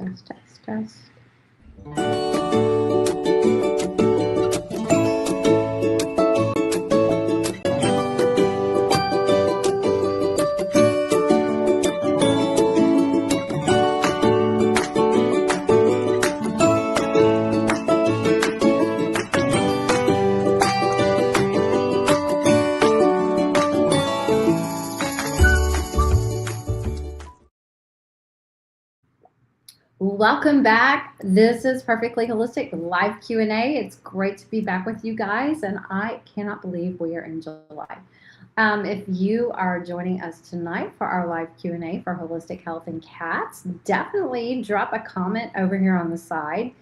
Test, test, test. Welcome back. This is Perfectly Holistic live Q&A. It's great to be back with you guys, and I cannot believe we are in July. If you are joining us tonight for our live Q&A for holistic health and cats, definitely drop a comment over here on the side.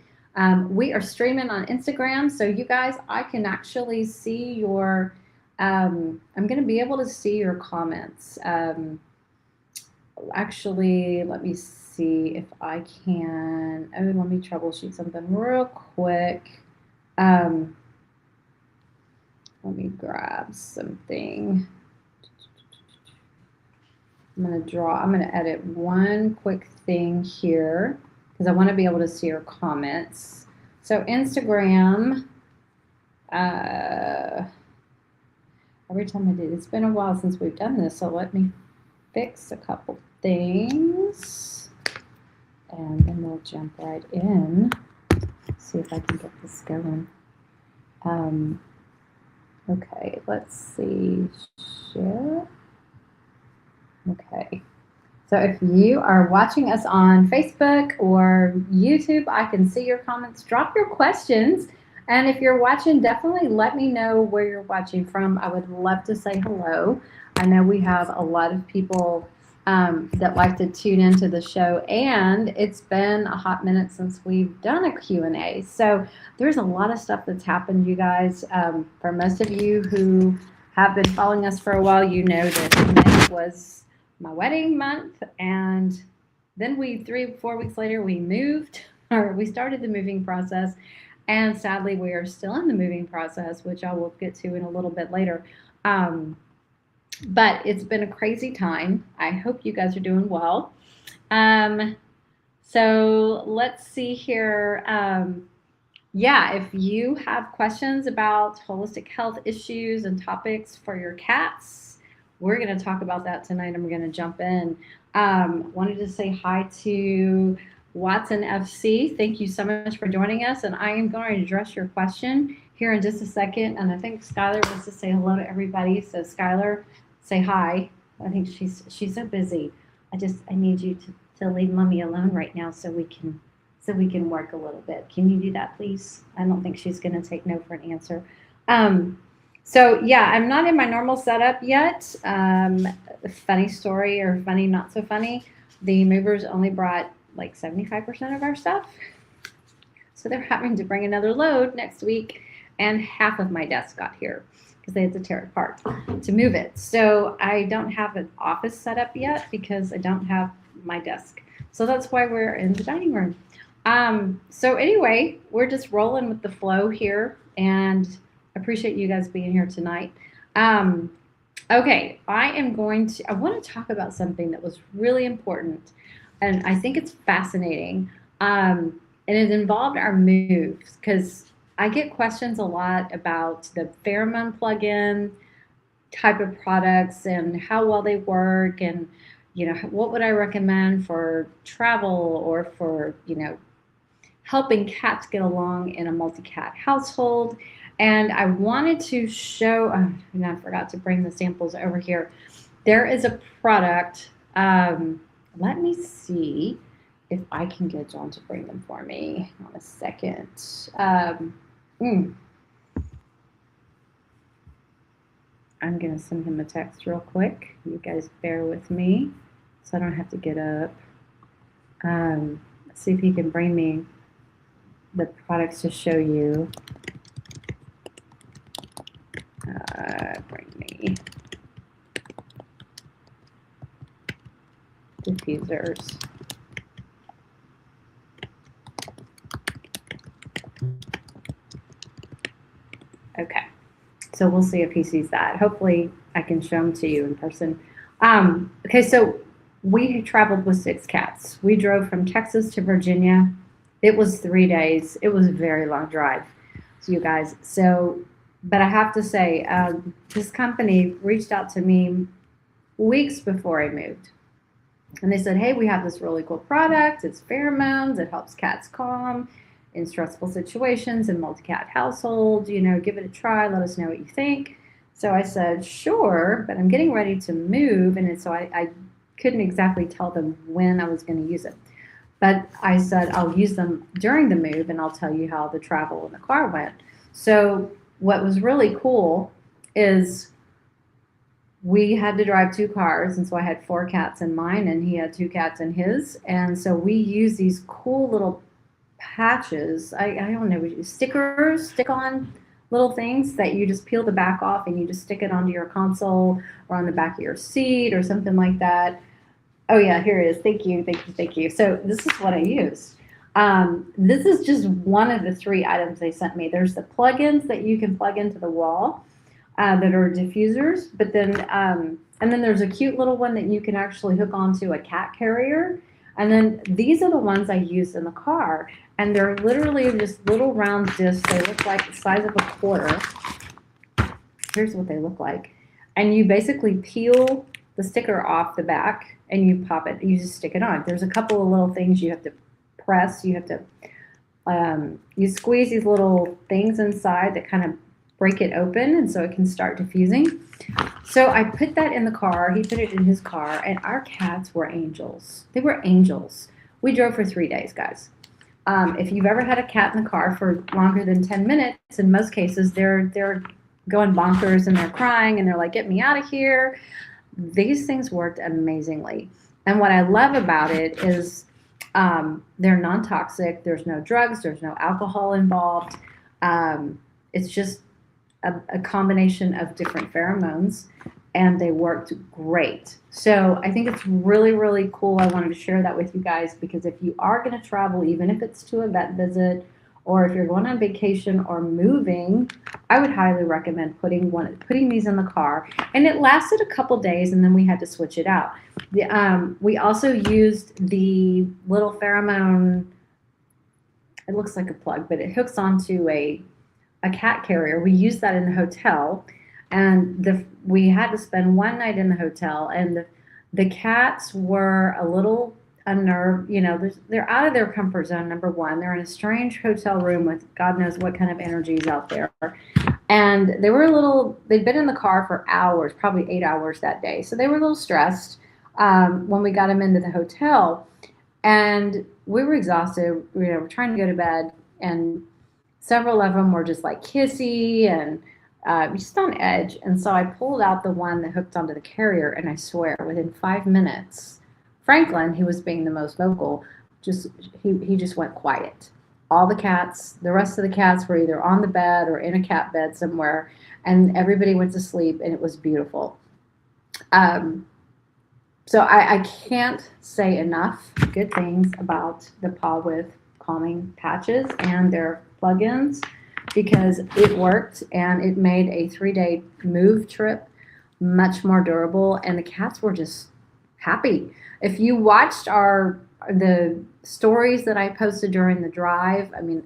We are streaming on Instagram, so you guys, I can actually see your, I'm going to be able to see your comments. Actually, let me see if I can. Oh, let me troubleshoot something real quick. Let me grab something. I'm going to edit one quick thing here because I want to be able to see your comments. So Instagram, every time I do, it's been a while since we've done this, so let me fix a couple things and then we'll jump right in. See if I can get this going. Okay, let's see. Share. Okay. So if you are watching us on Facebook or YouTube, I can see your comments. Drop your questions. And if you're watching, definitely let me know where you're watching from. I would love to say hello. I know we have a lot of people that like to tune into the show, and it's been a hot minute since we've done a Q&A. So there's a lot of stuff that's happened, you guys. For most of you who have been following us for a while, you know that May was my wedding month, and then 3-4 weeks later we moved, or we started the moving process, and sadly we are still in the moving process, which I will get to in a little bit later. But it's been a crazy time. I hope you guys are doing well. So let's see here. Yeah, if you have questions about holistic health issues and topics for your cats, we're going to talk about that tonight, and we're going to jump in. Wanted to say hi to Watson FC. Thank you so much for joining us, and I am going to address your question here in just a second. And I think Skylar wants to say hello to everybody. So Skylar, say hi. I think she's so busy. I need you to leave Mommy alone right now so we can work a little bit. Can you do that, please? I don't think she's going to take no for an answer. So yeah, I'm not in my normal setup yet. Funny story, or funny not so funny. The movers only brought like 75% of our stuff, so they're having to bring another load next week, and half of my desk got here because they had to tear it apart to move it. So I don't have an office set up yet because I don't have my desk. So that's why we're in the dining room. So anyway, we're just rolling with the flow here, and I appreciate you guys being here tonight. Okay, I want to talk about something that was really important, and I think it's fascinating. And it involved our moves, because I get questions a lot about the pheromone plug-in type of products and how well they work, and what would I recommend for travel or for helping cats get along in a multi-cat household. And I wanted to show, and I forgot to bring the samples over here. There is a product. Let me see if I can get John to bring them for me on a second. I'm going to send him a text real quick. You guys bear with me so I don't have to get up. Let's see if he can bring me the products to show you. Bring me diffusers. Okay, so we'll see if he sees that. Hopefully I can show them to you in person. Okay, so We traveled with 6 cats. We drove from Texas to Virginia. It was 3 days. It was a very long drive, so you guys. So, but I have to say, this company reached out to me weeks before I moved. And they said, hey, we have this really cool product. It's pheromones. It helps cats calm in stressful situations in multi-cat households. Give it a try. Let us know what you think. So I said, sure, but I'm getting ready to move. And so I couldn't exactly tell them when I was going to use it. But I said, I'll use them during the move and I'll tell you how the travel in the car went. So what was really cool is we had to drive 2 cars, and so I had 4 cats in mine, and he had 2 cats in his, and so we use these cool little patches. I don't know, stickers, stick-on little things that you just peel the back off, and you just stick it onto your console or on the back of your seat or something like that. Oh yeah, here it is. Thank you, thank you, thank you. So this is what I used. This is just one of the 3 items they sent me. There's the plugins that you can plug into the wall that are diffusers, but then and then there's a cute little one that you can actually hook onto a cat carrier. And then these are the ones I used in the car, and they're literally just little round discs. They look like the size of a quarter. Here's what they look like, and you basically peel the sticker off the back and you pop it. You just stick it on. There's a couple of little things you have to press. You have to you squeeze these little things inside that kind of break it open, and so it can start diffusing. So I put that in the car. He put it in his car, and our cats were angels. They were angels. We drove for 3 days, guys. If you've ever had a cat in the car for longer than 10 minutes, in most cases they're going bonkers and they're crying and they're like, "Get me out of here." These things worked amazingly, and what I love about it is they're non-toxic. There's no drugs. There's no alcohol involved. It's just a combination of different pheromones, and they worked great. So I think it's really, really cool. I wanted to share that with you guys because if you are going to travel, even if it's to a vet visit or if you're going on vacation or moving, I would highly recommend putting these in the car. And it lasted a couple days, and then we had to switch it out. We also used the little pheromone. It looks like a plug, but it hooks onto a cat carrier. We used that in the hotel, and we had to spend one night in the hotel, and the cats were a little unnerved. They're out of their comfort zone. Number one, they're in a strange hotel room with God knows what kind of energies out there, and they'd been in the car for hours, probably 8 hours that day, so they were a little stressed when we got them into the hotel, and we were exhausted. We're trying to go to bed, and several of them were just like kissy and just on edge. And so I pulled out the one that hooked onto the carrier, and I swear, within 5 minutes, Franklin, who was being the most vocal, he just went quiet. All the rest of the cats were either on the bed or in a cat bed somewhere, and everybody went to sleep, and it was beautiful. So I can't say enough good things about the Paw With calming patches and their plugins because it worked, and it made a 3-day move trip much more durable, and the cats were just happy. If you watched the stories that I posted during the drive, I mean,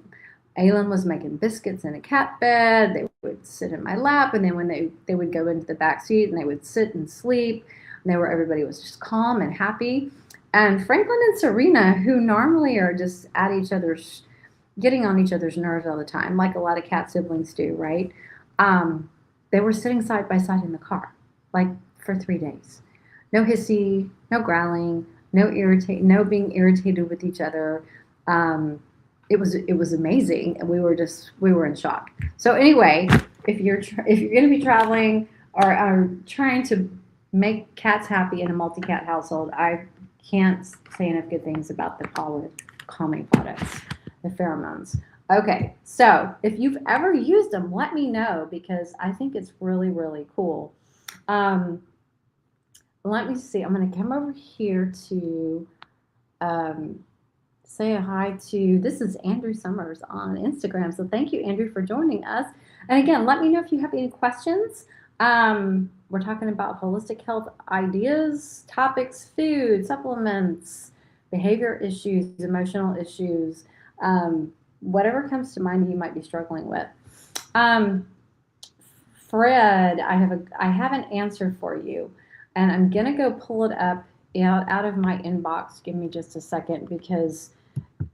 Aylin was making biscuits in a cat bed. They would sit in my lap, and then when they would go into the back seat and they would sit and sleep, and everybody was just calm and happy. And Franklin and Serena, who normally are just at getting on each other's nerves all the time, like a lot of cat siblings do, right? They were sitting side by side in the car, like for 3 days. No hissy, no growling, no being irritated with each other. It was amazing, and we were in shock. So anyway, if you're going to be traveling or are trying to make cats happy in a multi-cat household, I can't say enough good things about the Paw With calming products, the pheromones. Okay, so if you've ever used them, let me know because I think it's really, really cool. Let me see. I'm going to come over here to say a hi to, this is Andrew Summers on Instagram. So thank you, Andrew, for joining us. And again, let me know if you have any questions. We're talking about holistic health ideas, topics, food, supplements, behavior issues, emotional issues, whatever comes to mind you might be struggling with. Um, Fred, I have an answer for you, and I'm gonna go pull it up out of my inbox. Give me just a second because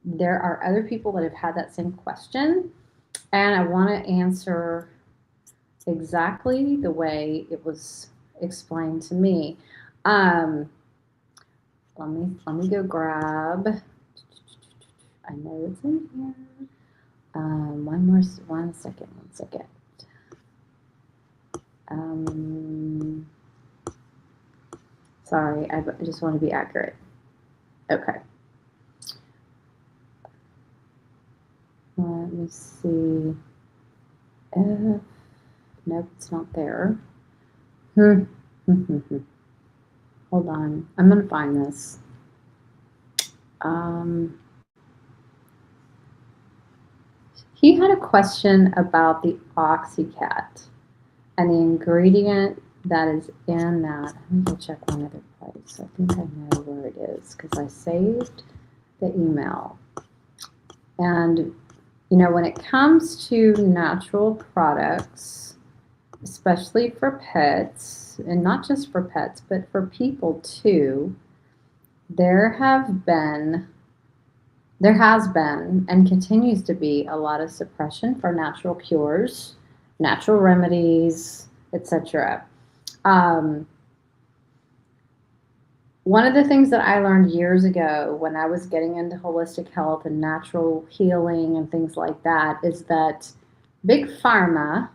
there are other people that have had that same question, and I want to answer exactly the way it was explained to me. Um, let me go grab. I know it's in here. One second. Um, Sorry, I just want to be accurate. Okay. Let me see. Nope, it's not there. Hold on. I'm going to find this. He had a question about the Oxycat and the ingredient that is in that. Let me go check one other place. I think I know where it is because I saved the email. And, when it comes to natural products, especially for pets, and not just for pets, but for people too, there has been and continues to be a lot of suppression for natural cures, natural remedies, etc. One of the things that I learned years ago when I was getting into holistic health and natural healing and things like that is that big pharma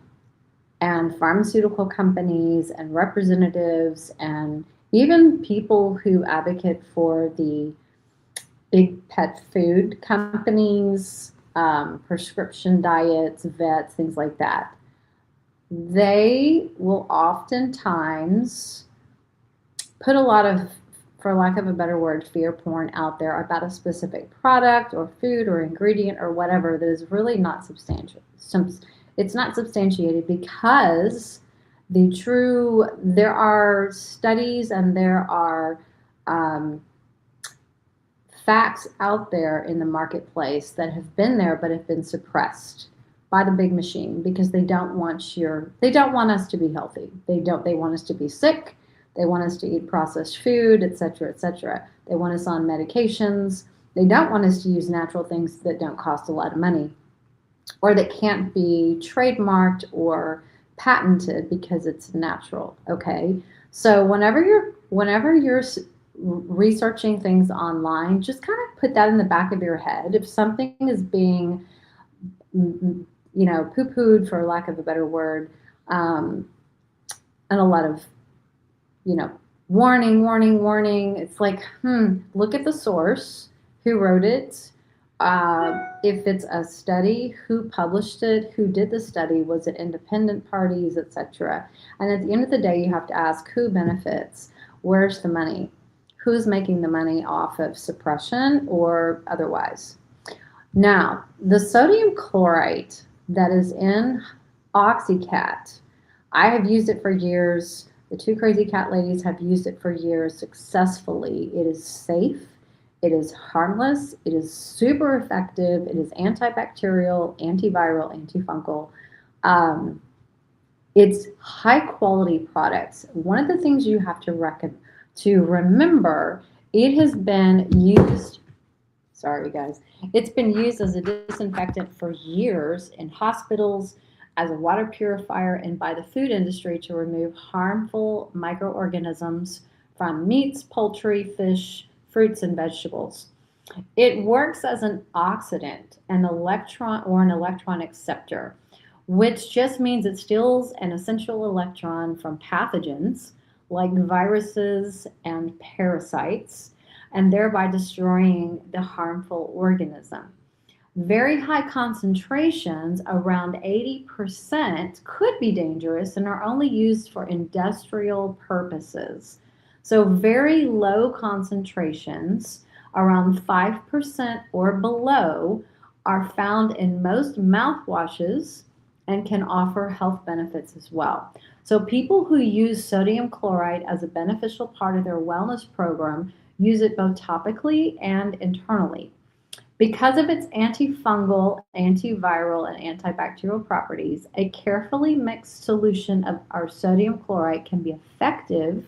and pharmaceutical companies and representatives and even people who advocate for the big pet food companies, prescription diets, vets, things like that, they will oftentimes put a lot of, for lack of a better word, fear porn out there about a specific product or food or ingredient or whatever that is really not substantial. It's not substantiated because there are studies and there are facts out there in the marketplace that have been there but have been suppressed by the big machine because they don't want us to be healthy. They want us to be sick. They want us to eat processed food, etc., etc. They want us on medications. They don't want us to use natural things that don't cost a lot of money or that can't be trademarked or patented because it's natural. Okay, so whenever you're researching things online, just kind of put that in the back of your head. If something is being, poo-pooed, for lack of a better word, and a lot of, warning. It's like, look at the source, who wrote it. If it's a study, who published it, who did the study, was it independent parties, etc. And at the end of the day, you have to ask who benefits, where's the money, who's making the money off of suppression or otherwise. Now, the sodium chlorite that is in Oxycat, I have used it for years. The two crazy cat ladies have used it for years successfully. It is safe. It is harmless. It is super effective. It is antibacterial, antiviral, antifungal. It's high quality products. One of the things you have to remember, it has been used, sorry guys, it's been used as a disinfectant for years in hospitals, as a water purifier, and by the food industry to remove harmful microorganisms from meats, poultry, fish, fruits, and vegetables. It works as an oxidant, an electron acceptor, which just means it steals an essential electron from pathogens like viruses and parasites, and thereby destroying the harmful organism. Very high concentrations, around 80%, could be dangerous and are only used for industrial purposes. So very low concentrations, around 5% or below, are found in most mouthwashes and can offer health benefits as well. So people who use sodium chloride as a beneficial part of their wellness program use it both topically and internally. Because of its antifungal, antiviral, and antibacterial properties, a carefully mixed solution of our sodium chloride can be effective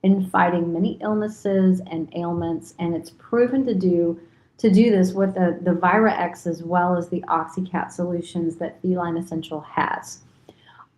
in fighting many illnesses and ailments, and it's proven to do this with the Vira-X as well as the OxyCat solutions that Feline Essential has.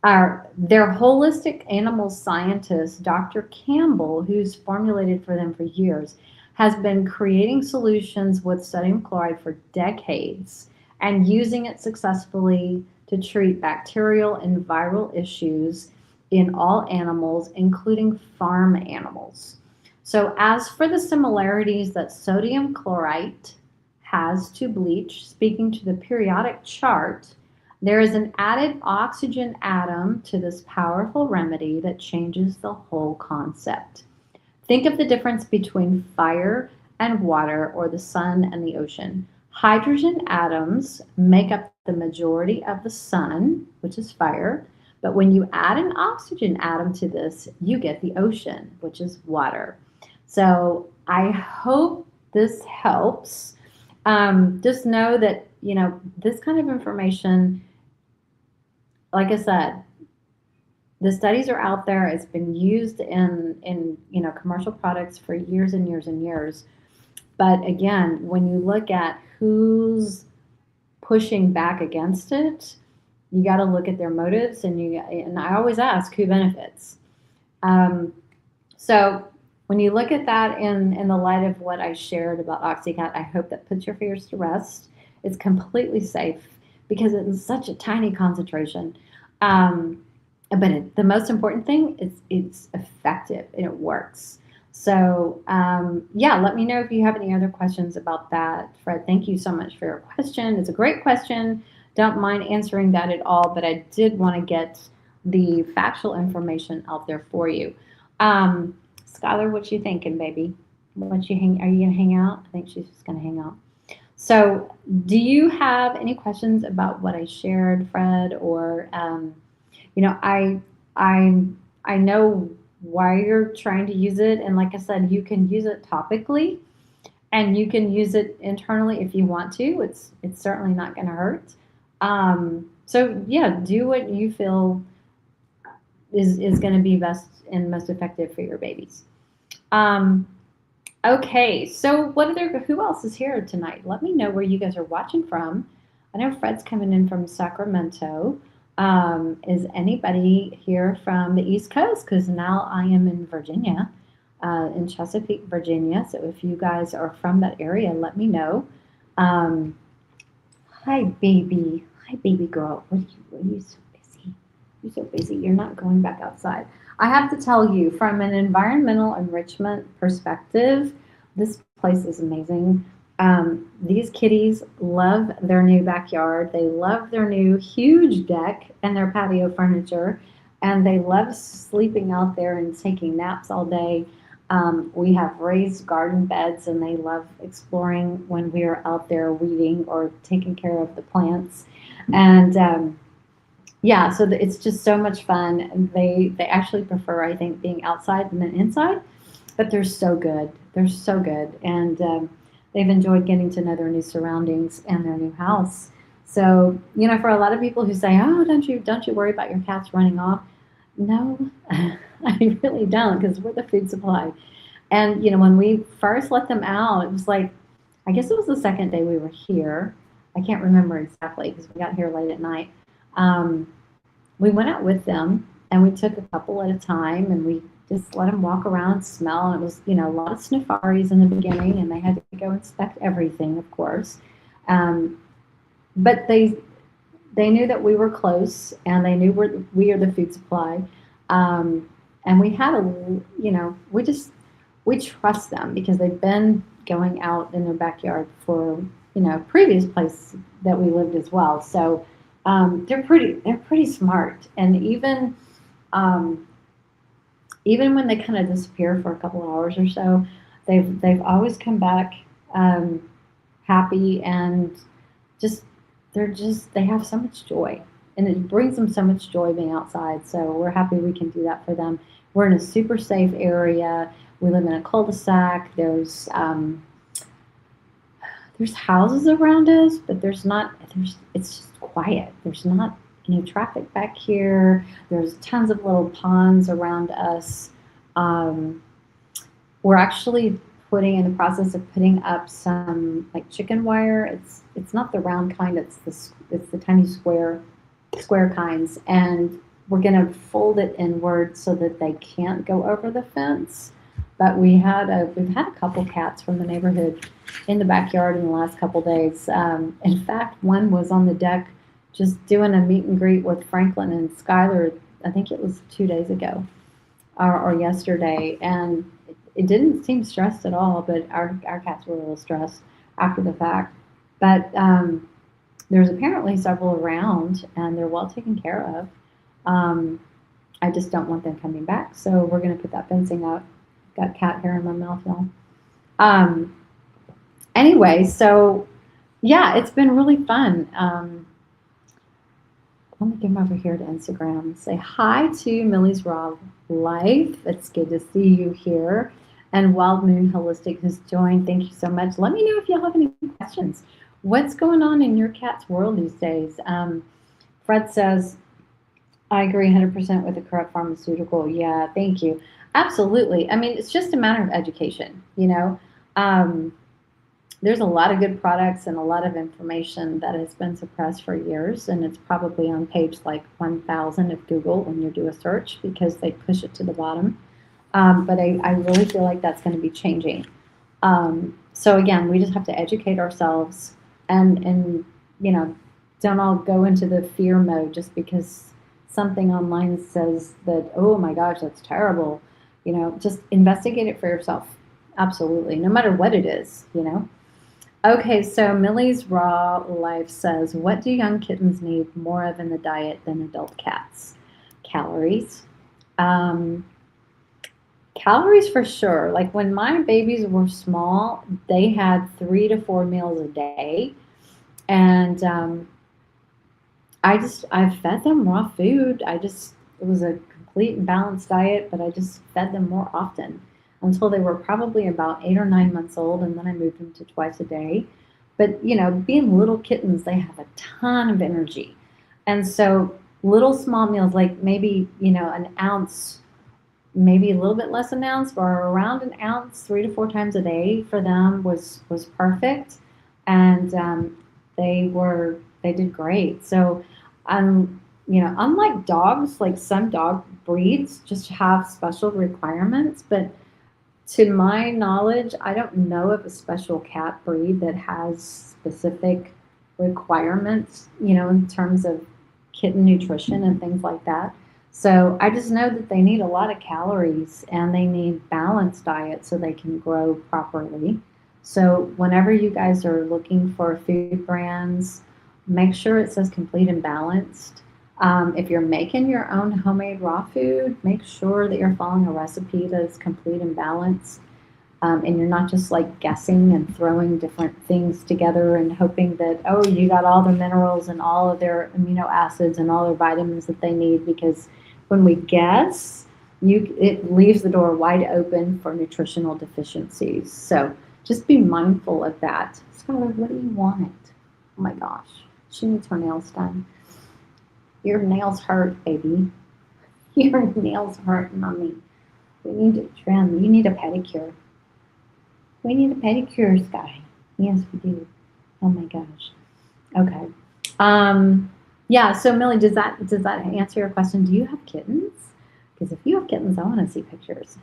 Their holistic animal scientist, Dr. Campbell, who's formulated for them for years, has been creating solutions with sodium chloride for decades and using it successfully to treat bacterial and viral issues in all animals, including farm animals. So, as for the similarities that sodium chloride has to bleach, speaking to the periodic chart, there is an added oxygen atom to this powerful remedy that changes the whole concept. Think of the difference between fire and water, or the sun and the ocean. Hydrogen atoms make up the majority of the sun, which is fire, but when you add an oxygen atom to this, you get the ocean, which is water. So I hope this helps. Just know that, this kind of information, like I said, the studies are out there. It's been used in commercial products for years and years and years. But again, when you look at who's pushing back against it, you got to look at their motives, and I always ask who benefits. So when you look at that in the light of what I shared about OxyCat, I hope that puts your fears to rest. It's completely safe because it's such a tiny concentration. But the most important thing is it's effective and it works. So, let me know if you have any other questions about that. Fred, thank you so much for your question. It's a great question. Don't mind answering that at all, but I did want to get the factual information out there for you. Skylar, what you thinking, baby? Are you going to hang out? I think she's just going to hang out. So, do you have any questions about what I shared, Fred? Or, I know why you're trying to use it, and like I said, you can use it topically, and you can use it internally if you want to. It's certainly not going to hurt. So yeah, do what you feel is going to be best and most effective for your babies. Okay, so who else is here tonight? Let me know where you guys are watching from. I know Fred's coming in from Sacramento. Is anybody here from the East Coast? Because now I am in Virginia, in Chesapeake, Virginia. So if you guys are from that area, let me know. Hi, baby. Hi, baby girl. What are you so busy? You're so busy. You're not going back outside. I have to tell you, from an environmental enrichment perspective, this place is amazing. These kitties love their new backyard. They love their new huge deck and their patio furniture, and they love sleeping out there and taking naps all day. We have raised garden beds, and they love exploring when we are out there weeding or taking care of the plants. And so it's just so much fun. And they actually prefer, I think, being outside than inside, but they're so good. They're so good. And they've enjoyed getting to know their new surroundings and their new house. So, for a lot of people who say, "Oh, don't you worry about your cats running off?" No, I really don't, because we're the food supply. And when we first let them out, it was like, I guess it was the second day we were here. I can't remember exactly because we got here late at night. We went out with them, and we took a couple at a time, and we just let them walk around and smell. And it was, a lot of snifaris in the beginning, and they had to go inspect everything, of course. But they knew that we were close, and they knew we are the food supply. And we had we trust them because they've been going out in their backyard for, previous place that we lived as well. So they're pretty smart. And even when they kind of disappear for a couple hours or so, they've always come back happy, and they have so much joy. and it brings them so much joy being outside. So we're happy we can do that for them. We're in a super safe area. We live in a cul-de-sac. There's houses around us, but it's just quiet. There's not any traffic back here. There's tons of little ponds around us. Um, we're actually putting in the process of putting up some like chicken wire. It's not the round kind. It's the tiny square kinds, and we're gonna fold it inward so that they can't go over the fence. But we've had a couple cats from the neighborhood in the backyard in the last couple days. In fact, one was on the deck just doing a meet and greet with Franklin and Skylar. I think it was 2 days ago or yesterday, and it didn't seem stressed at all. But our cats were a little stressed after the fact. But there's apparently several around, and they're well taken care of. Um, I just don't want them coming back, so we're going to put that fencing up. Got cat hair in my mouth, y'all. Um, anyway, so yeah, it's been really fun. Let me get over here to Instagram. Say hi to Millie's Raw Life. It's good to see you here. And Wild Moon Holistic has joined. Thank you so much. Let me know if y'all have any questions. What's going on in your cat's world these days? Fred says, I agree 100% with the correct pharmaceutical. Yeah, thank you. Absolutely. I mean, it's just a matter of education, you know. There's a lot of good products and a lot of information that has been suppressed for years, and it's probably on page like 1,000 of Google when you do a search because they push it to the bottom. But I really feel like that's going to be changing. So again, we just have to educate ourselves and you know, don't all go into the fear mode just because something online says that, oh my gosh, that's terrible. You know, just investigate it for yourself. Absolutely. No matter what it is, you know. Okay, so Millie's Raw Life says, what do young kittens need more of in the diet than adult cats? Calories. Calories for sure. Like when my babies were small, they had 3 to 4 meals a day. And I fed them raw food. It was a complete and balanced diet, but I just fed them more often until they were probably about 8 or 9 months old, and then I moved them to twice a day. But you know, being little kittens, they have a ton of energy, and so little small meals, like maybe an ounce, maybe a little bit less than an ounce, or around an ounce, 3 to 4 times a day for them was perfect, and they did great. So, unlike dogs, like some dog breeds just have special requirements, but to my knowledge, I don't know of a special cat breed that has specific requirements, in terms of kitten nutrition and things like that. So I just know that they need a lot of calories and they need balanced diet so they can grow properly. So whenever you guys are looking for food brands, make sure it says complete and balanced. If you're making your own homemade raw food, make sure that you're following a recipe that's complete and balanced. And you're not just like guessing and throwing different things together and hoping that, oh, you got all the minerals and all of their amino acids and all their vitamins that they need, because when we guess, it leaves the door wide open for nutritional deficiencies. So just be mindful of that. Skylar, what do you want? Oh my gosh, she needs her nails done. Your nails hurt, baby. Your nails hurt, mommy. We need to trim. You need a pedicure. We need a pedicure, Sky. Yes, we do. Oh my gosh. Okay. Yeah. So Millie, does that answer your question? Do you have kittens? Because if you have kittens, I want to see pictures.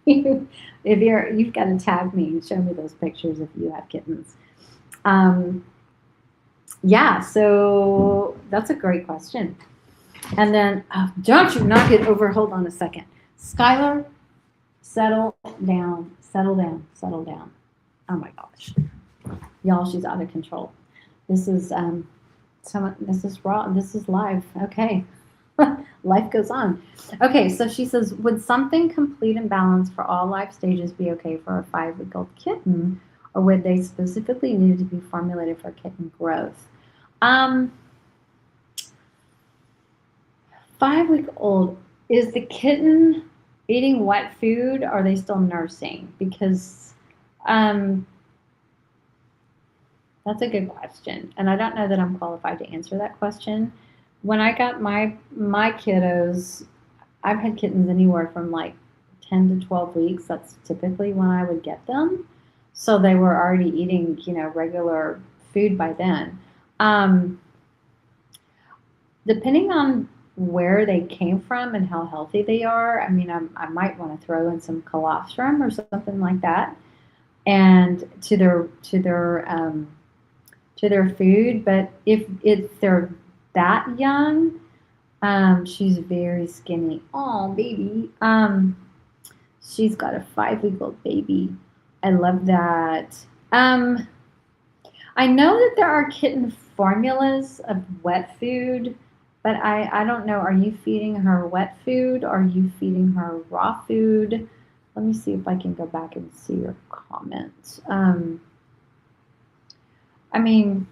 You've got to tag me and show me those pictures if you have kittens. Yeah, so that's a great question. And then, don't you knock it over. Hold on a second. Skylar, settle down, settle down, settle down. Oh my gosh. Y'all, she's out of control. This is this is raw, this is live. Okay. Life goes on. Okay, so she says, would something complete and balanced for all life stages be okay for a 5-week-old kitten, or would they specifically need to be formulated for kitten growth? 5-week-old. Is the kitten eating wet food? Or are they still nursing? Because um, that's a good question, and I don't know that I'm qualified to answer that question. When I got my kiddos, I've had kittens anywhere from like 10 to 12 weeks. That's typically when I would get them. So they were already eating, regular food by then. Um, Depending on where they came from and how healthy they are, I mean, I might want to throw in some colostrum or something like that, and to their food. But if they're that young, she's very skinny. Oh, baby. She's got a 5-week-old baby. I love that. Um, I know that there are kitten formulas of wet food, but I don't know. Are you feeding her wet food? Or are you feeding her raw food? Let me see if I can go back and see your comment. I mean,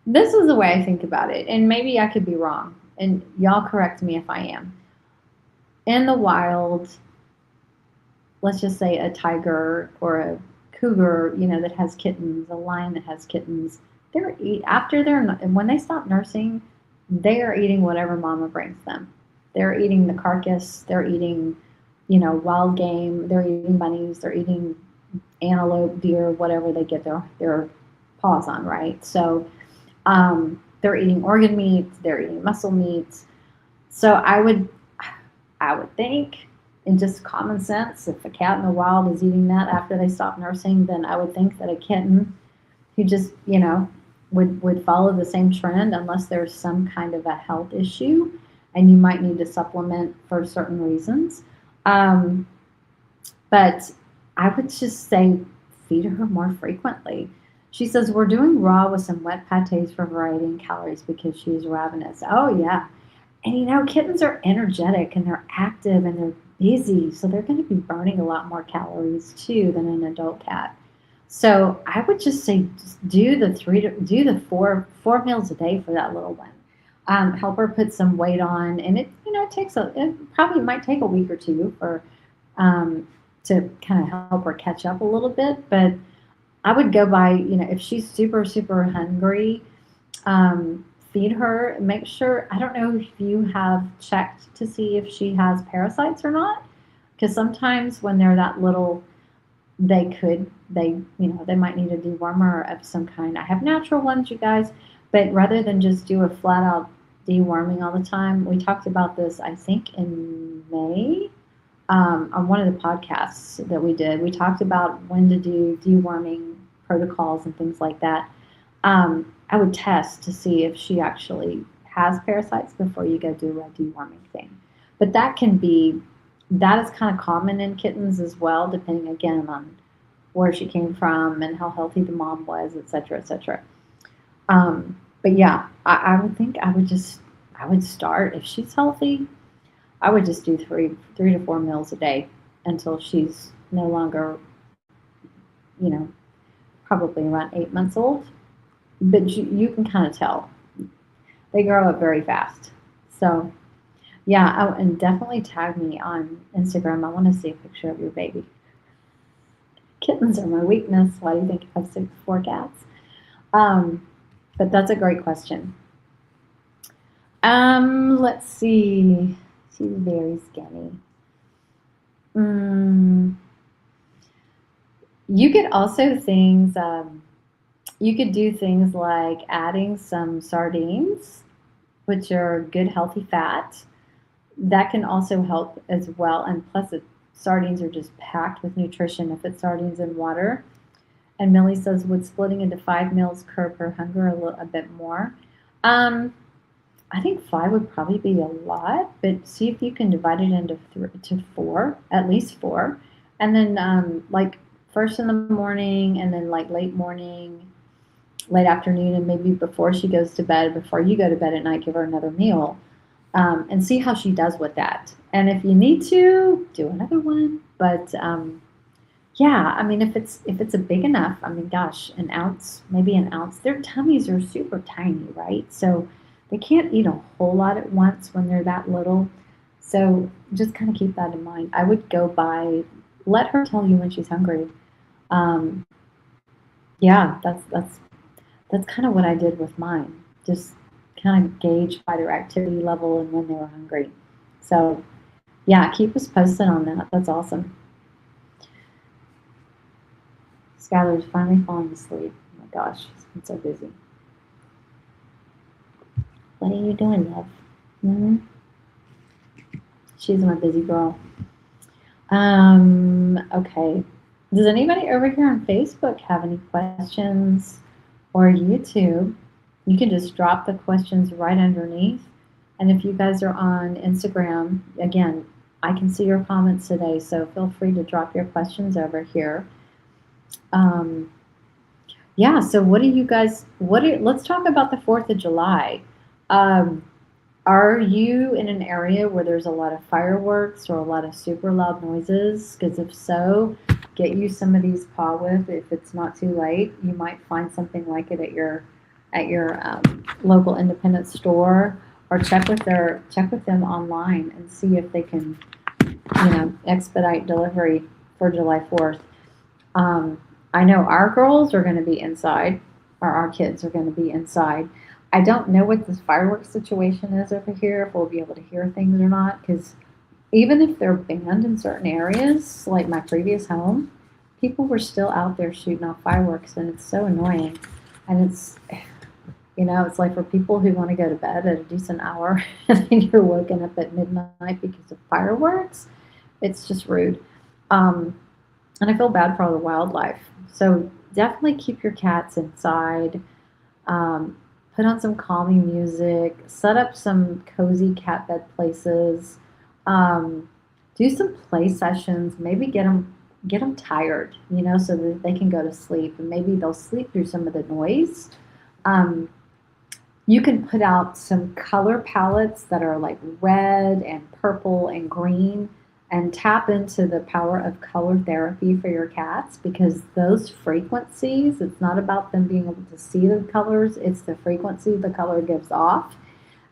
this is the way I think about it, and maybe I could be wrong, and y'all correct me if I am. In the wild, let's just say a tiger or a cougar, that has kittens, a lion that has kittens, after they're when they stop nursing, they are eating whatever mama brings them. They're eating the carcass. They're eating, wild game. They're eating bunnies. They're eating antelope, deer, whatever they get their paws on, right? So they're eating organ meats. They're eating muscle meats. So I would think, in just common sense, if a cat in the wild is eating that after they stop nursing, then I would think that a kitten who just, would follow the same trend, unless there's some kind of a health issue and you might need to supplement for certain reasons. Um, but I would just say feed her more frequently. She says, we're doing raw with some wet pates for variety and calories because she's ravenous. Oh, yeah. And kittens are energetic and they're active and they're busy, so they're going to be burning a lot more calories too than an adult cat. So I would just say, just do the four meals a day for that little one. Help her put some weight on, and it probably might take a week or two for to kind of help her catch up a little bit. But I would go by, if she's super super hungry, feed her. Make sure, I don't know if you have checked to see if she has parasites or not, because sometimes when they're that little, they might need a dewormer of some kind. I have natural ones, you guys, but rather than just do a flat out deworming all the time, we talked about this, I think, in May, on one of the podcasts that we did. We talked about when to do deworming protocols and things like that. I would test to see if she actually has parasites before you go do a deworming thing. But that is kind of common in kittens as well, depending again on where she came from and how healthy the mom was, et cetera, et cetera. But yeah, I would think I would start, if she's healthy, I would just do three to four meals a day until she's no longer, you know, probably around 8 months old. But you can kind of tell they grow up very fast. So yeah, oh, and definitely tag me on Instagram. I want to see a picture of your baby. Kittens are my weakness. Why do you think I have four cats? Um, but that's a great question. Let's see. She's very skinny. Mm, you could also things. You could do things like adding some sardines, which are good healthy fat. That can also help as well. And plus, sardines are just packed with nutrition if it's sardines and water. And Millie says, would splitting into 5 meals curb her hunger a bit more? I think 5 would probably be a lot, but see if you can divide it into to 4, at least 4. And then like first in the morning, and then like late morning, late afternoon, and maybe before she goes to bed, before you go to bed at night, give her another meal. And see how she does with that. And if you need to, do another one. But yeah, I mean, if it's a big enough, I mean, gosh, an ounce, maybe an ounce. Their tummies are super tiny, right? So they can't eat a whole lot at once when they're that little. So just kind of keep that in mind. I would go by, let her tell you when she's hungry. Um, yeah, that's kind of what I did with mine. Just kind of gauge by their activity level and when they were hungry. So yeah, keep us posted on that. That's awesome. Skylar's finally falling asleep. Oh my gosh, she's been so busy. What are you doing, love? Hmm. She's my busy girl. Okay. Does anybody over here on Facebook have any questions or YouTube? You can just drop the questions right underneath. And if you guys are on Instagram, again, I can see your comments today, so feel free to drop your questions over here. Um, yeah, so what do you guys, let's talk about the 4th of July. Um, Are you in an area where there's a lot of fireworks or a lot of super loud noises? Because if so, get you some of these paw with. If it's not too late, you might find something like it at your local independent store, or check with them online and see if they can, expedite delivery for July 4th. I know our girls are going to be inside, or our kids are going to be inside. I don't know what this fireworks situation is over here, if we'll be able to hear things or not, because even if they're banned in certain areas, like my previous home, people were still out there shooting off fireworks, and it's so annoying. And it's like for people who want to go to bed at a decent hour, and then you're woken up at midnight because of fireworks, it's just rude. Um, and I feel bad for all the wildlife. So definitely keep your cats inside. Um, Put on some calming music. Set up some cozy cat bed places. Um, do some play sessions. Maybe get them tired, so that they can go to sleep, and maybe they'll sleep through some of the noise. Um, you can put out some color palettes that are like red and purple and green, and tap into the power of color therapy for your cats, because those frequencies, it's not about them being able to see the colors, it's the frequency the color gives off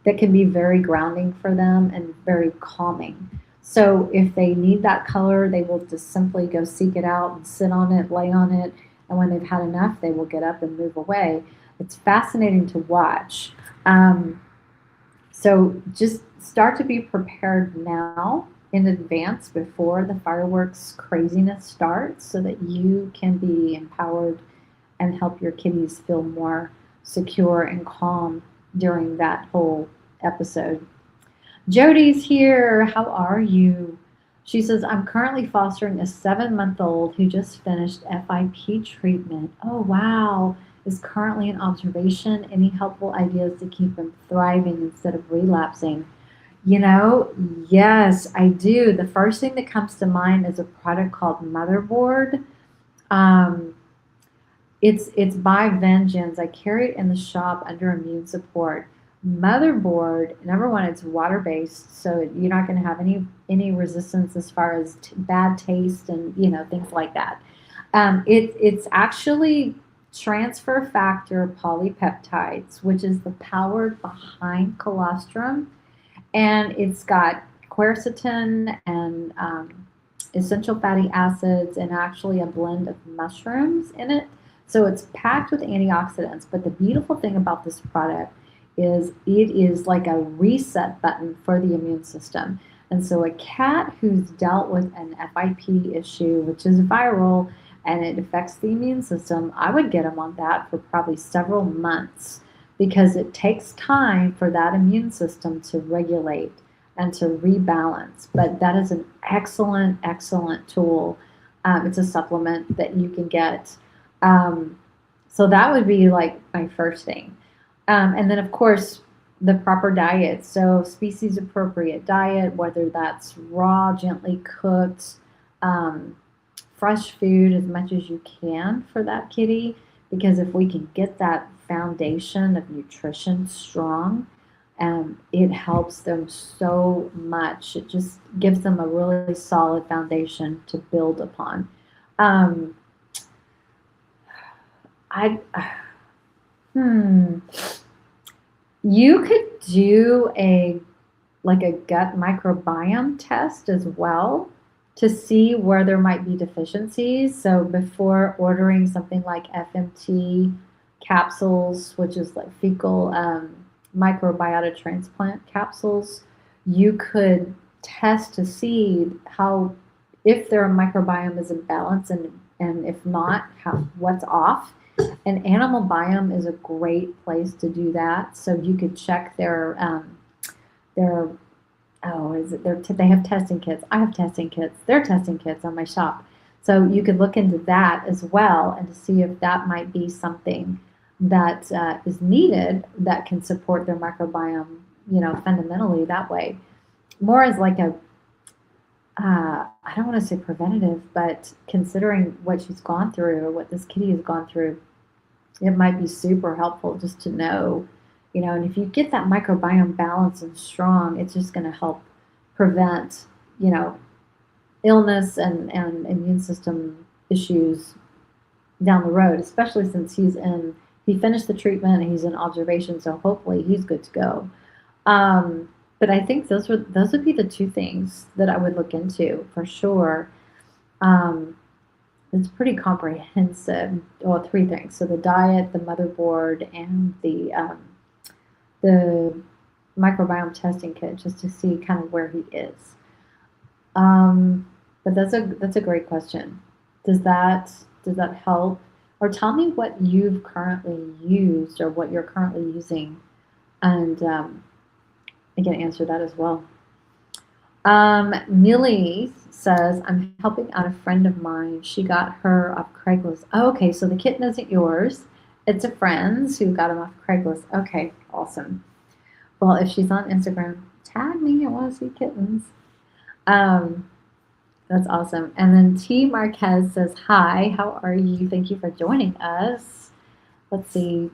that can be very grounding for them and very calming. So if they need that color, they will just simply go seek it out and sit on it, lay on it. And when they've had enough, they will get up and move away. It's fascinating to watch. Um, so just start to be prepared now in advance before the fireworks craziness starts, so that you can be empowered and help your kitties feel more secure and calm during that whole episode. Jody's here. How are you? She says, I'm currently fostering a 7-month-old who just finished FIP treatment. Oh, wow. Is currently in observation. Any helpful ideas to keep him thriving instead of relapsing? You know, yes, I do. The first thing that comes to mind is a product called Motherboard. Um, it's by Vengeance. I carry it in the shop under immune support. Motherboard, number one, it's water based, so you're not going to have any resistance as far as bad taste and things like that. It's actually transfer factor polypeptides, which is the power behind colostrum, and it's got quercetin and essential fatty acids, and actually a blend of mushrooms in it. So it's packed with antioxidants. But the beautiful thing about this product is it is like a reset button for the immune system. And so a cat who's dealt with an FIP issue, which is viral and it affects the immune system, I would get them on that for probably several months, because it takes time for that immune system to regulate and to rebalance. But that is an excellent, excellent tool. It's a supplement that you can get. Um, so that would be like my first thing. And then, of course, the proper diet. So, species appropriate diet, whether that's raw, gently cooked, um, fresh food as much as you can for that kitty. Because if we can get that foundation of nutrition strong, it helps them so much. It just gives them a really solid foundation to build upon. Um, I, hmm. You could do a like a gut microbiome test as well to see where there might be deficiencies. So before ordering something like FMT capsules, which is like fecal microbiota transplant capsules, you could test to see how if their microbiome is in balance and if not, how what's off. And animal biome is a great place to do that. So you could check their oh, is it they have testing kits. I have testing kits. They're testing kits on my shop. So you could look into that as well and to see if that might be something that is needed that can support their microbiome, fundamentally that way. More as like a, I don't want to say preventative, but considering what she's gone through, what this kitty has gone through, it might be super helpful just to know, and if you get that microbiome balanced and strong, it's just going to help prevent, you know, illness and immune system issues down the road, especially since he finished the treatment and he's in observation, so hopefully he's good to go. But I think those would be the two things that I would look into for sure. Um, it's pretty comprehensive. Well, three things. So the diet, the motherboard, and the microbiome testing kit, just to see kind of where he is. But that's a great question. Does that help? Or tell me what you've currently used or what you're currently using, and I can answer that as well. Millie says, I'm helping out a friend of mine. She got her off Craigslist. Oh, okay, so the kitten isn't yours. It's a friend's who got him off Craigslist. Okay, awesome. Well, if she's on Instagram, tag me. I want to see kittens. Um, that's awesome. And then T. Marquez says, hi, how are you? Thank you for joining us. Let's see.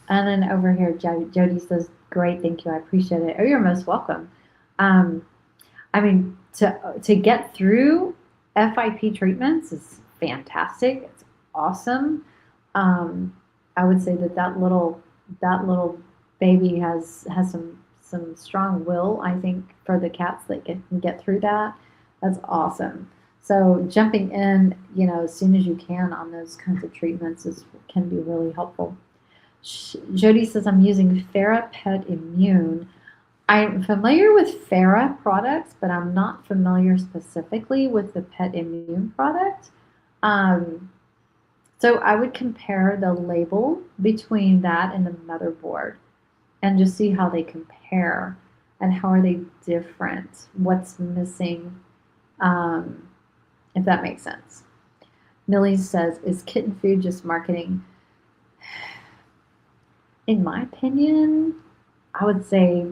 And then over here, Jody says, great, thank you. I appreciate it. Oh, you're most welcome. Um, I mean, to get through FIP treatments is fantastic. It's awesome. I would say that little baby has some strong will. I think for the cats that can get through that, that's awesome. So jumping in, as soon as you can on those kinds of treatments can be really helpful. Jody says, I'm using Farah Pet Immune. I'm familiar with Farah products, but I'm not familiar specifically with the Pet Immune product. Um, so I would compare the label between that and the motherboard and just see how they compare and how are they different, what's missing, if that makes sense. Millie says, is kitten food just marketing? In my opinion, I would say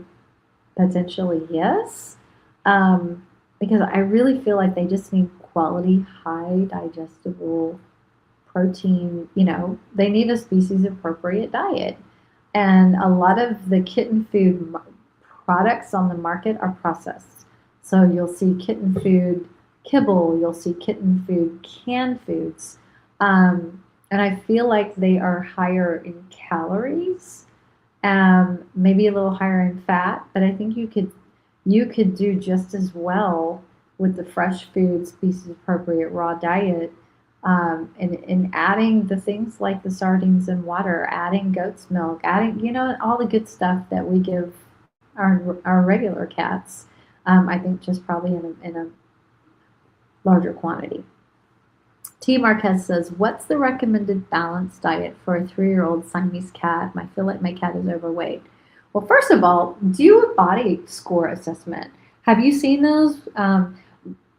potentially yes, because I really feel like they just need quality, high digestible protein. They need a species appropriate diet. And a lot of the kitten food products on the market are processed. So you'll see kitten food kibble, you'll see kitten food canned foods. And I feel like they are higher in calories, maybe a little higher in fat, but I think you could do just as well with the fresh food, species appropriate raw diet, and adding the things like the sardines and water, adding goat's milk, adding all the good stuff that we give our regular cats. I think just probably in a larger quantity. T. Marquez says, what's the recommended balanced diet for a 3-year-old Siamese cat? I feel like my cat is overweight. Well, first of all, do a body score assessment. Have you seen those?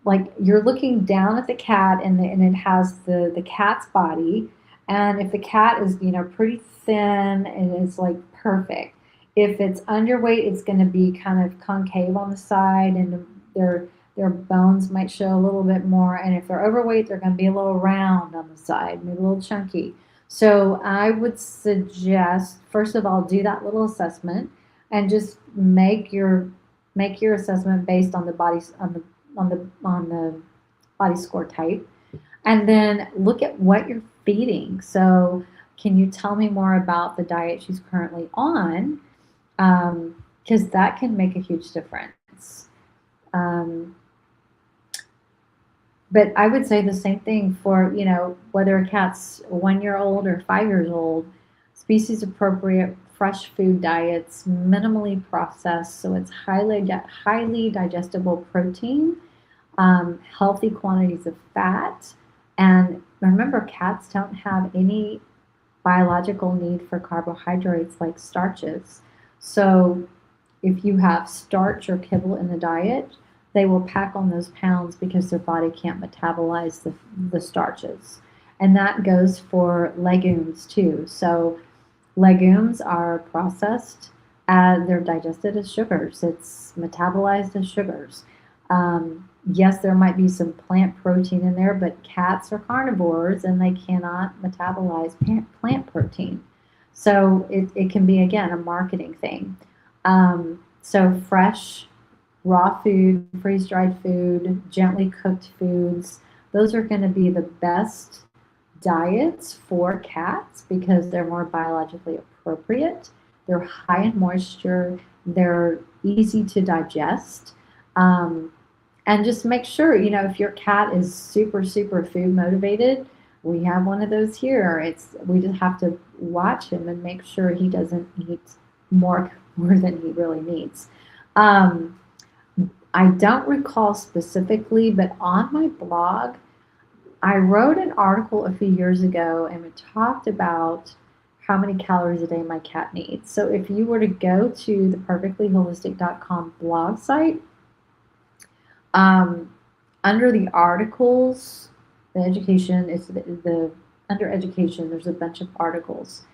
Like you're looking down at the cat and it has the cat's body. And if the cat is, pretty thin, and it's like perfect. If it's underweight, it's going to be kind of concave on the side and their bones might show a little bit more. And if they're overweight, they're going to be a little round on the side, maybe a little chunky. So I would suggest, first of all, do that little assessment and just make your assessment based on the body score type, and then look at what you're feeding. So can you tell me more about the diet she's currently on? because that can make a huge difference. Um, but I would say the same thing for, whether a cat's 1 year old or 5 years old, species appropriate fresh food diets, minimally processed, so it's highly digestible protein, healthy quantities of fat. And remember, cats don't have any biological need for carbohydrates like starches. So if you have starch or kibble in the diet, they will pack on those pounds because their body can't metabolize the starches. And that goes for legumes too. So legumes are processed, they're digested as sugars, it's metabolized as sugars. Yes, there might be some plant protein in there, but cats are carnivores and they cannot metabolize plant protein. So it can be, again, a marketing thing. So fresh, raw food, freeze dried food, gently cooked foods, those are going to be the best diets for cats because they're more biologically appropriate. They're high in moisture, they're easy to digest. And just make sure, if your cat is super, super food motivated, we have one of those here. We just have to watch him and make sure he doesn't eat more than he really needs. Um, I don't recall specifically, but on my blog, I wrote an article a few years ago and it talked about how many calories a day my cat needs. So if you were to go to the perfectlyholistic.com blog site, under the articles, the education is the under education. There's a bunch of articles.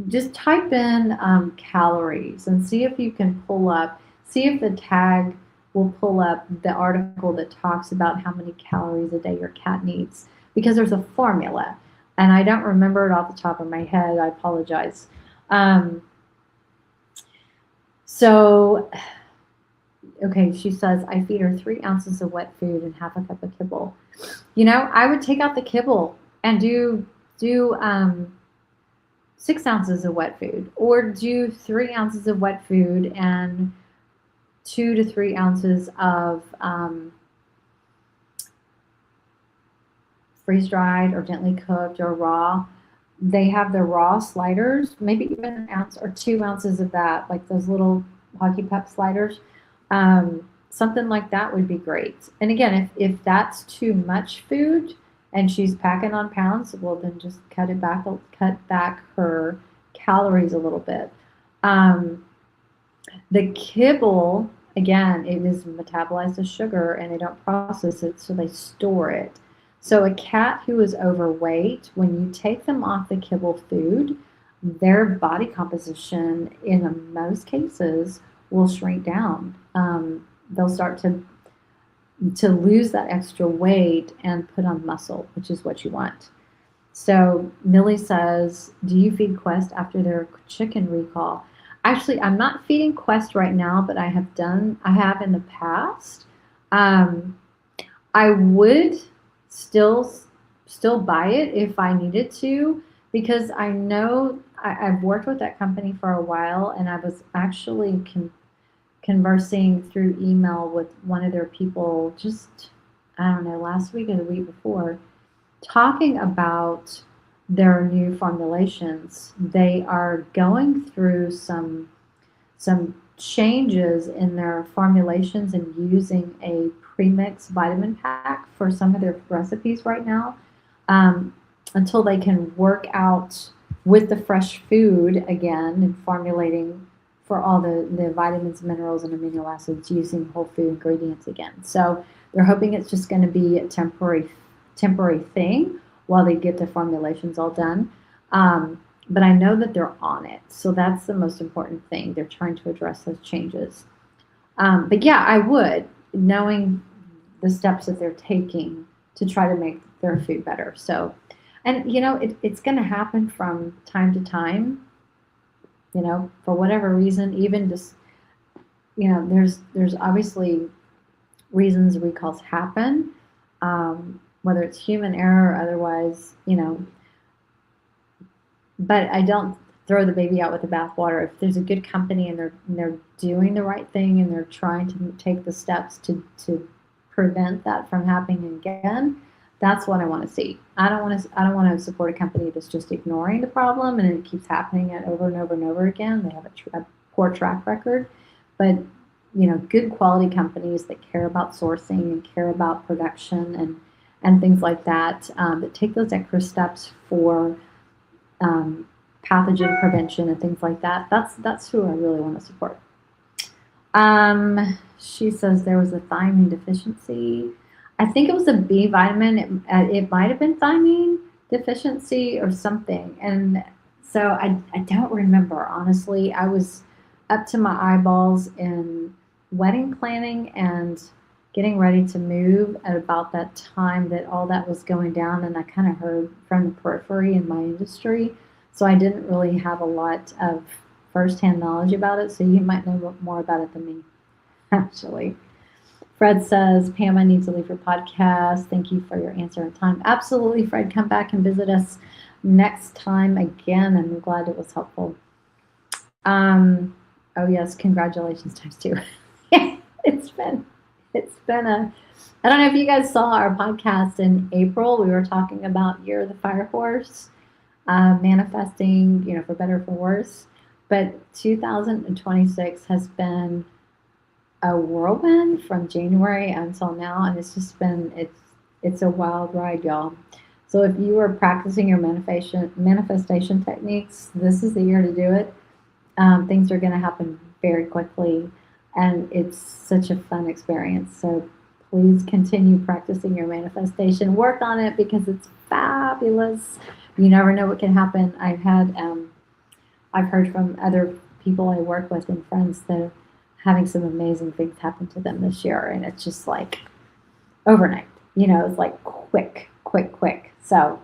Just type in calories and see if you can pull up. See if the tag will pull up the article that talks about how many calories a day your cat needs, because there's a formula, and I don't remember it off the top of my head. I apologize. So. Okay, she says, I feed her 3 ounces of wet food and half a cup of kibble. I would take out the kibble and do 6 ounces of wet food, or do 3 ounces of wet food and 2 to 3 ounces of freeze dried or gently cooked or raw. They have the raw sliders, maybe even an ounce or 2 ounces of that, like those little hockey puck sliders. Something like that would be great. And again, if that's too much food and she's packing on pounds, well, then just cut back her calories a little bit. The kibble, again, it is metabolized as sugar and they don't process it, so they store it. So a cat who is overweight, when you take them off the kibble food, their body composition in most cases will shrink down. They'll start to lose that extra weight and put on muscle, which is what you want. So Millie says, do you feed Quest after their chicken recall? Actually, I'm not feeding Quest right now, but I have in the past. I would still buy it if I needed to, because I know I've worked with that company for a while, and I was actually conversing through email with one of their people just, I don't know, last week or the week before, talking about their new formulations. They are going through some changes in their formulations and using a premix vitamin pack for some of their recipes right now, until they can work out with the fresh food again and formulating for all the vitamins, minerals, and amino acids using whole food ingredients again. So they're hoping it's just going to be a temporary thing while they get the formulations all done. But I know that they're on it. So that's the most important thing. They're trying to address those changes. But yeah, I would, knowing the steps that they're taking to try to make their food better. So, and it's going to happen from time to time. For whatever reason, even just, there's obviously reasons recalls happen, whether it's human error or otherwise, but I don't throw the baby out with the bathwater. If there's a good company and they're doing the right thing and they're trying to take the steps to prevent that from happening again, that's what I want to see. I don't want to support a company that's just ignoring the problem and it keeps happening over and over and over again. They have a poor track record, but good quality companies that care about sourcing and care about production and things like that, that take those extra steps for pathogen prevention and things like that. That's who I really want to support. She says there was a thiamine deficiency. I think it was a B vitamin. It might have been thiamine deficiency or something. And so I don't remember, honestly. I was up to my eyeballs in wedding planning and getting ready to move at about that time that all that was going down. And I kind of heard from the periphery in my industry. So I didn't really have a lot of firsthand knowledge about it. So you might know more about it than me, actually. Fred says, Pam, I need to leave your podcast. Thank you for your answer and time. Absolutely, Fred. Come back and visit us next time again. I'm glad it was helpful. Oh, yes. Congratulations times two. Yeah, it's been a, I don't know if you guys saw our podcast in April. We were talking about Year of the Fire Horse, manifesting, for better or for worse. But 2026 has been a whirlwind from January until now, and it's just been it's a wild ride, y'all. So if you are practicing your manifestation techniques, this is the year to do it. Things are going to happen very quickly, and it's such a fun experience. So please continue practicing your manifestation. Work on it because it's fabulous. You never know what can happen. I've heard from other people I work with and friends that are having some amazing things happen to them this year, and it's just like overnight. It's like quick. So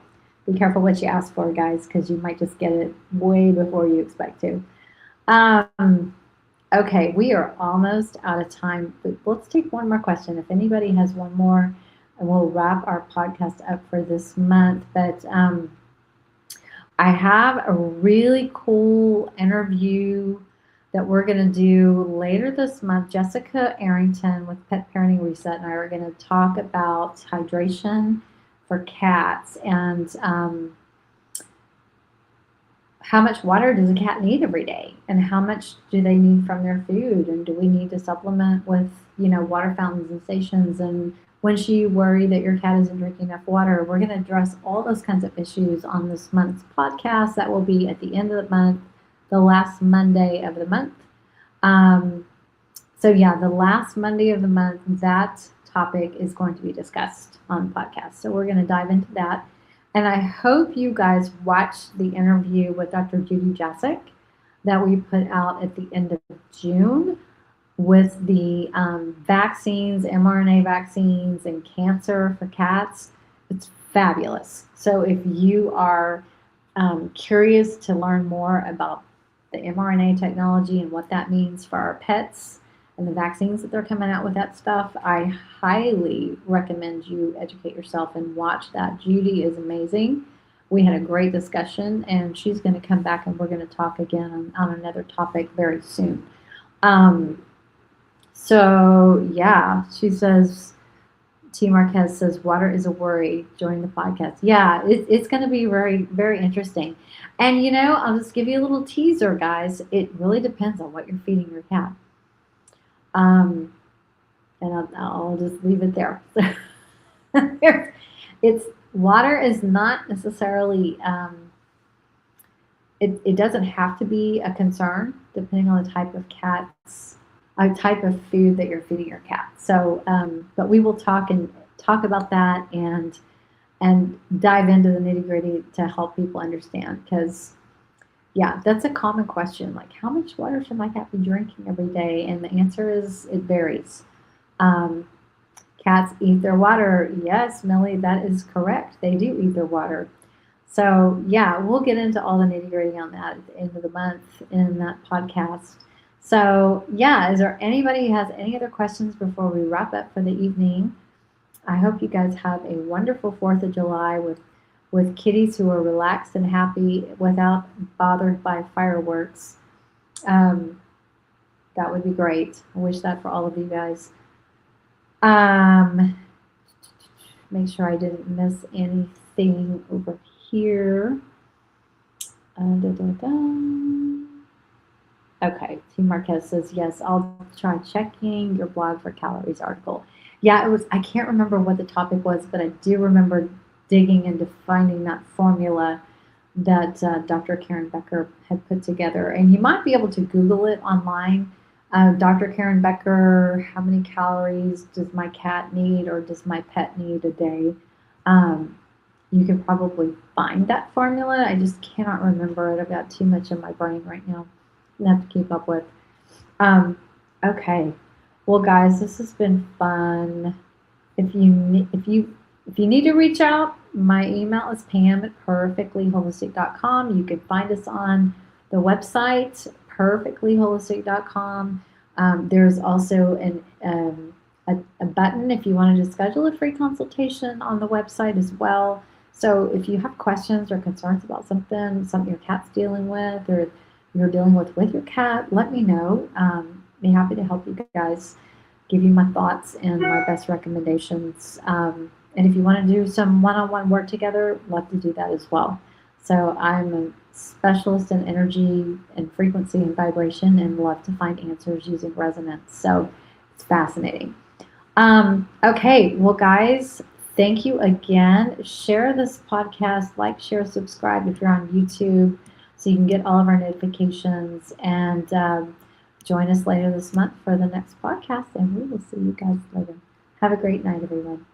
be careful what you ask for, guys, because you might just get it way before you expect to. Okay, we are almost out of time, but let's take one more question. If anybody has one more, and we'll wrap our podcast up for this month. But I have a really cool interview that we're going to do later this month. Jessica Arrington with Pet Parenting Reset and I are going to talk about hydration for cats and how much water does a cat need every day, and how much do they need from their food, and do we need to supplement with water fountains and stations, and when should you worry that your cat isn't drinking enough water? We're going to address all those kinds of issues on this month's podcast. That will be at the end of the month, the last Monday of the month. So yeah, the last Monday of the month, that topic is going to be discussed on the podcast. So we're going to dive into that. And I hope you guys watched the interview with Dr. Judy Jasek that we put out at the end of June with the vaccines, mRNA vaccines, and cancer for cats. It's fabulous. So if you are curious to learn more about the mRNA technology and what that means for our pets and the vaccines that they're coming out with, that stuff, I highly recommend you educate yourself and watch that. Judy is amazing. We had a great discussion, and she's going to come back and we're going to talk again on another topic very soon. So yeah, she says, T. Marquez says, water is a worry. Join the podcast. Yeah, it's going to be very, very interesting. And I'll just give you a little teaser, guys. It really depends on what you're feeding your cat. And I'll just leave it there. Water is not necessarily, it doesn't have to be a concern depending on the type of type of food that you're feeding your cat. So, but we will talk about that and dive into the nitty-gritty to help people understand, because yeah, that's a common question. Like, how much water should my cat be drinking every day? And the answer is it varies. Cats eat their water. Yes, Millie, that is correct. They do eat their water. So yeah, we'll get into all the nitty-gritty on that at the end of the month in that podcast. So yeah, is there anybody who has any other questions before we wrap up for the evening? I hope you guys have a wonderful 4th of July with with kitties who are relaxed and happy without bothered by fireworks. Um, that would be great. I wish that for all of you guys. Um, make sure I didn't miss anything over here. Da, da, da. Okay, T. Marquez says, yes, I'll try checking your blog for calories article. Yeah, it was, I can't remember what the topic was, but I do remember digging into finding that formula that Dr. Karen Becker had put together. And you might be able to Google it online. Dr. Karen Becker, how many calories does my cat need or does my pet need a day? Um, you can probably find that formula. I just cannot remember it. I've got too much in my brain right now. Enough to keep up with. Um, okay. Well, guys, this has been fun. If you need to reach out, my email is pam@purrrfectlyholistic.com. You can find us on the website purrrfectlyholistic.com. There's also a button if you wanted to schedule a free consultation on the website as well. So if you have questions or concerns about something your cat's dealing with, or you're dealing with your cat, let me know. Be happy to help you guys, give you my thoughts and my best recommendations. And if you want to do some one-on-one work together, love to do that as well. So I'm a specialist in energy and frequency and vibration and love to find answers using resonance. So it's fascinating. Okay, well, guys, thank you again. Share this podcast, like, share, subscribe if you're on YouTube so you can get all of our notifications. And join us later this month for the next podcast, and we will see you guys later. Have a great night, everyone.